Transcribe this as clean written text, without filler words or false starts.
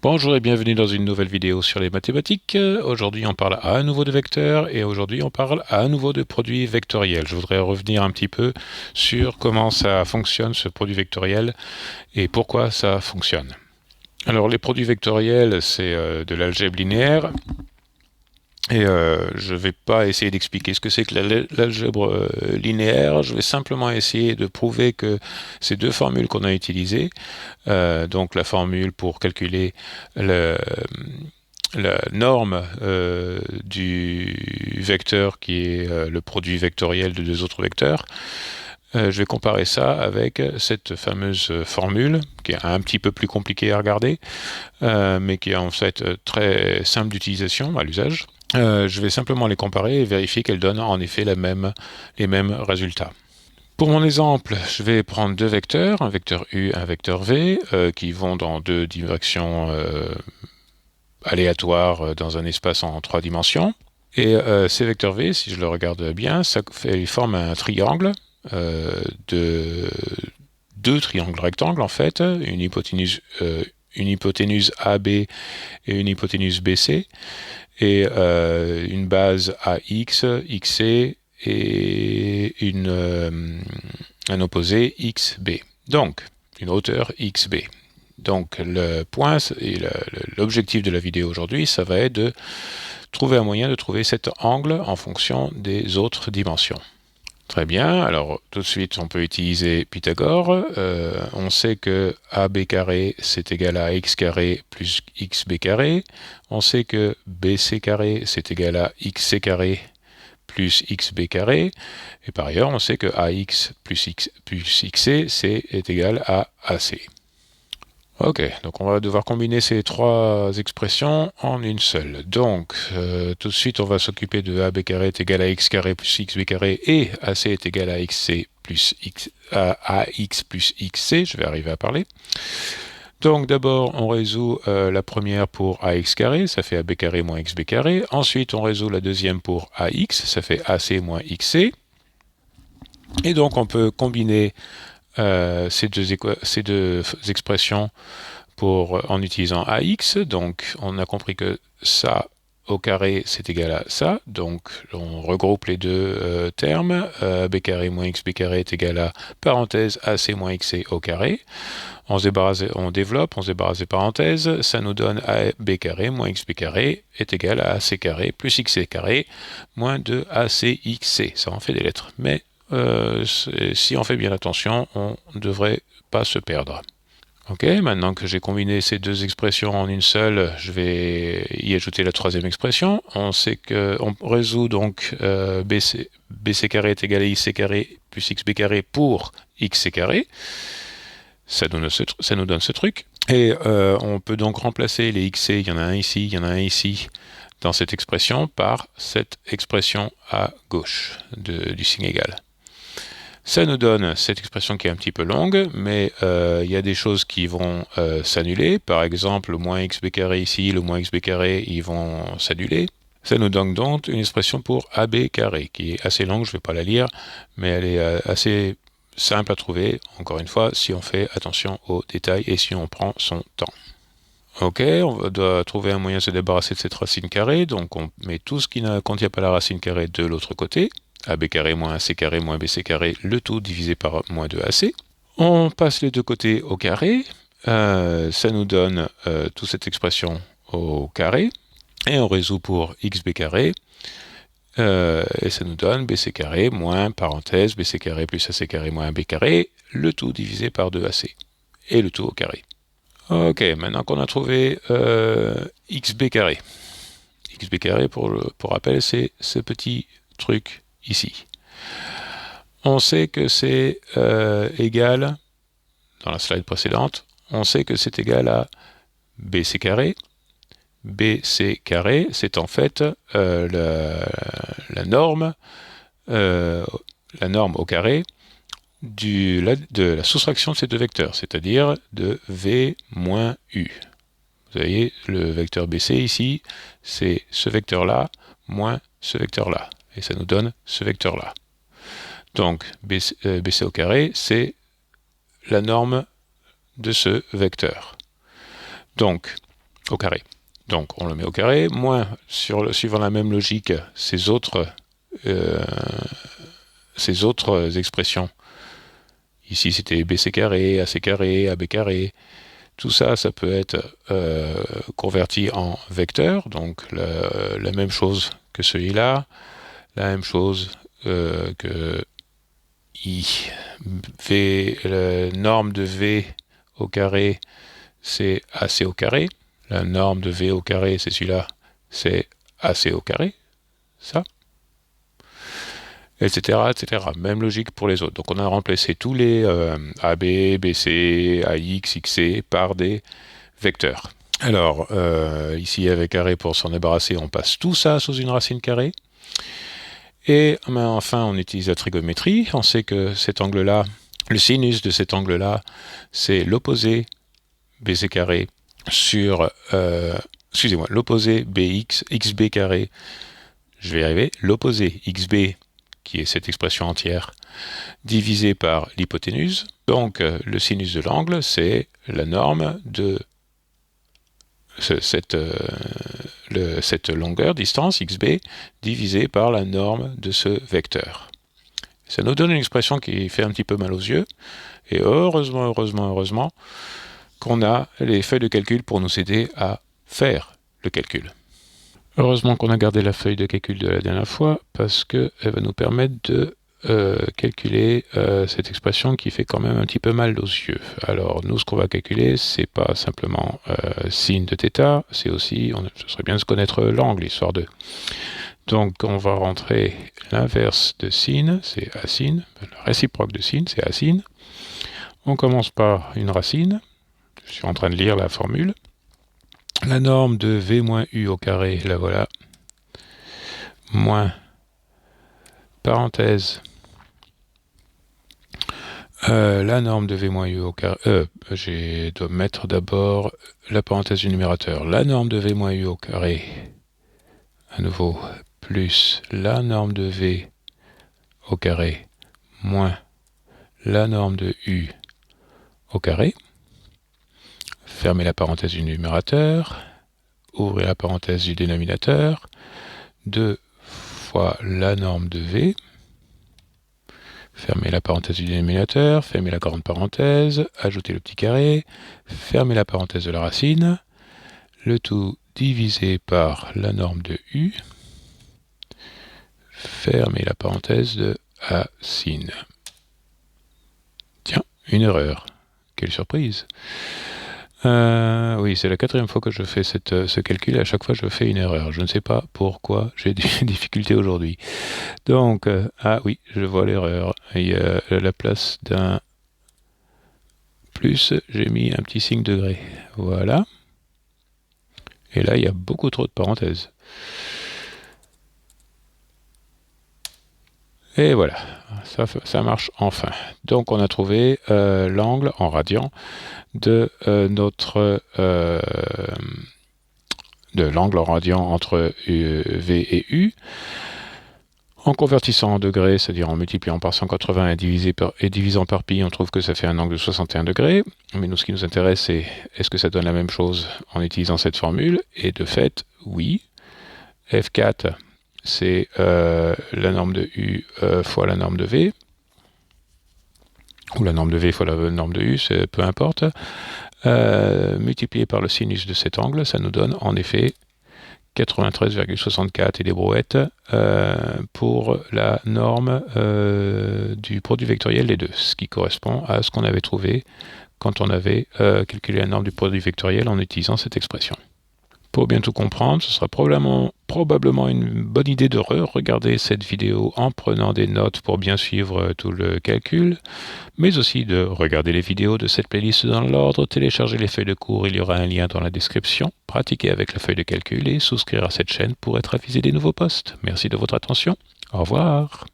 Bonjour et bienvenue dans une nouvelle vidéo sur les mathématiques. Aujourd'hui on parle à nouveau de vecteurs et aujourd'hui on parle à nouveau de produits vectoriels. Je voudrais revenir un petit peu sur comment ça fonctionne ce produit vectoriel et pourquoi ça fonctionne. Alors les produits vectoriels c'est de l'algèbre linéaire. Et je ne vais pas essayer d'expliquer ce que c'est que l'algèbre linéaire. Je vais simplement essayer de prouver que ces deux formules qu'on a utilisées, donc la formule pour calculer la norme du vecteur qui est le produit vectoriel de deux autres vecteurs, je vais comparer ça avec cette fameuse formule qui est un petit peu plus compliquée à regarder, mais qui est en fait très simple d'utilisation à l'usage. Je vais simplement les comparer et vérifier qu'elles donnent en effet les mêmes résultats. Pour mon exemple, je vais prendre deux vecteurs, un vecteur U et un vecteur V, qui vont dans deux directions aléatoires dans un espace en trois dimensions. Et ces vecteurs V, si je le regarde bien, ils forment un triangle de deux triangles rectangles en fait, une hypoténuse AB et une hypoténuse BC, et une base AX, XC et un opposé XB. Donc, une hauteur XB. Donc, le point et l'objectif de la vidéo aujourd'hui, ça va être de trouver un moyen de trouver cet angle en fonction des autres dimensions. Très bien, alors tout de suite on peut utiliser Pythagore. On sait que AB carré c'est égal à x carré plus xb carré. On sait que BC carré c'est égal à xc carré plus xb carré. Et par ailleurs on sait que AX plus xc est égal à AC. Ok, donc on va devoir combiner ces trois expressions en une seule. Donc, tout de suite, on va s'occuper de AB carré est égal à x carré plus xb carré et AC est égal à xc plus AX plus xc. Je vais arriver à parler. Donc d'abord, on résout la première pour AX carré, ça fait AB carré moins XB carré. Ensuite, on résout la deuxième pour AX, ça fait AC moins XC. Et donc, on peut combiner ces deux expressions en utilisant AX. Donc, on a compris que ça au carré, c'est égal à ça. Donc, on regroupe les deux termes. B carré moins XB carré est égal à parenthèse AC moins XC au carré. On développe, on se débarrasse des parenthèses. Ça nous donne AB carré moins XB carré est égal à AC carré plus XC carré moins 2ACXC. Ça en fait des lettres. Mais si on fait bien attention, on ne devrait pas se perdre. Ok, maintenant que j'ai combiné ces deux expressions en une seule, je vais y ajouter la troisième expression. On sait qu'on résout donc BC carré est égal à XC carré plus XB carré pour XC carré. Ça nous donne ce truc. Et on peut donc remplacer les XC, il y en a un ici, il y en a un ici, dans cette expression par cette expression à gauche du signe égal. Ça nous donne cette expression qui est un petit peu longue, mais il y a des choses qui vont s'annuler. Par exemple, le moins xb carré ici, le moins xb carré, ils vont s'annuler. Ça nous donne donc une expression pour AB carré, qui est assez longue, je ne vais pas la lire, mais elle est assez simple à trouver, encore une fois, si on fait attention aux détails et si on prend son temps. Ok, on doit trouver un moyen de se débarrasser de cette racine carrée, donc on met tout ce qui ne contient pas la racine carrée de l'autre côté. AB carré moins AC carré moins BC carré, le tout divisé par moins 2AC. On passe les deux côtés au carré, ça nous donne toute cette expression au carré, et on résout pour xb carré, et ça nous donne BC carré moins parenthèse BC carré plus AC carré moins AB carré, le tout divisé par 2AC, et le tout au carré. Ok, maintenant qu'on a trouvé xb carré. Xb carré, pour rappel, c'est ce petit truc ici. On sait que c'est égal, dans la slide précédente, on sait que c'est égal à BC carré. BC carré, c'est en fait la norme au carré de la soustraction de ces deux vecteurs, c'est-à-dire de V moins U. Vous voyez, le vecteur BC ici, c'est ce vecteur-là moins ce vecteur-là. Et ça nous donne ce vecteur-là. Donc, BC au carré, c'est la norme de ce vecteur. Donc, au carré. Donc on le met au carré, moins, suivant la même logique, ces autres expressions. Ici c'était BC carré, AC carré, AB carré. Tout ça, ça peut être converti en vecteur, donc la même chose que celui-là, la même chose que I. La norme de V au carré, c'est AC au carré. La norme de V au carré, c'est celui-là, c'est AC au carré, ça, etc., etc. Même logique pour les autres. Donc on a remplacé tous les AB, BC, AX, XC par des vecteurs. Alors, ici avec carré, pour s'en débarrasser, on passe tout ça sous une racine carrée. Et enfin, on utilise la trigonométrie. On sait que cet angle-là, le sinus de cet angle-là, c'est l'opposé BC carré sur, l'opposé BX, XB carré, je vais y arriver, l'opposé XB, qui est cette expression entière, divisé par l'hypoténuse. Donc, le sinus de l'angle, c'est la norme de cette longueur, distance, XB, divisée par la norme de ce vecteur. Ça nous donne une expression qui fait un petit peu mal aux yeux, et heureusement, qu'on a les feuilles de calcul pour nous aider à faire le calcul. Heureusement qu'on a gardé la feuille de calcul de la dernière fois, parce qu'elle va nous permettre de calculer cette expression qui fait quand même un petit peu mal aux yeux. Alors nous, ce qu'on va calculer, c'est pas simplement sin de θ, c'est aussi, ce serait bien de se connaître l'angle, histoire de. Donc on va rentrer l'inverse de sin, c'est asin, le réciproque de sin, c'est asin. On commence par une racine, je suis en train de lire la formule. La norme de v moins u au carré, la voilà, moins parenthèse, la norme de v moins u au carré, je dois mettre d'abord la parenthèse du numérateur, la norme de v moins u au carré, à nouveau, plus la norme de v au carré, moins la norme de u au carré. Fermez la parenthèse du numérateur, ouvrez la parenthèse du dénominateur, 2 fois la norme de v, fermez la parenthèse du dénominateur, fermez la grande parenthèse, ajoutez le petit carré, fermez la parenthèse de la racine, le tout divisé par la norme de u, fermez la parenthèse de racine. Tiens, une erreur. Quelle surprise! Oui, c'est la 4e fois que je fais ce calcul, et à chaque fois je fais une erreur. Je ne sais pas pourquoi j'ai des difficultés aujourd'hui. Donc, ah oui, je vois l'erreur. Il y a la place d'un plus, j'ai mis un petit signe degré. Voilà. Et là, il y a beaucoup trop de parenthèses. Et voilà, ça marche enfin. Donc on a trouvé l'angle en radian de l'angle en radian entre V et U. En convertissant en degrés, c'est-à-dire en multipliant par 180 et divisant par pi, on trouve que ça fait un angle de 61 degrés. Mais nous, ce qui nous intéresse, c'est est-ce que ça donne la même chose en utilisant cette formule? Et de fait, oui. F4, c'est la norme de U fois la norme de V, ou la norme de V fois la norme de U, peu importe, multiplié par le sinus de cet angle, ça nous donne en effet 93,64 et des brouettes pour la norme du produit vectoriel des deux, ce qui correspond à ce qu'on avait trouvé quand on avait calculé la norme du produit vectoriel en utilisant cette expression. Pour bien tout comprendre, ce sera probablement une bonne idée de regarder cette vidéo en prenant des notes pour bien suivre tout le calcul, mais aussi de regarder les vidéos de cette playlist dans l'ordre, télécharger les feuilles de cours, il y aura un lien dans la description, pratiquer avec la feuille de calcul et souscrire à cette chaîne pour être avisé des nouveaux posts. Merci de votre attention. Au revoir.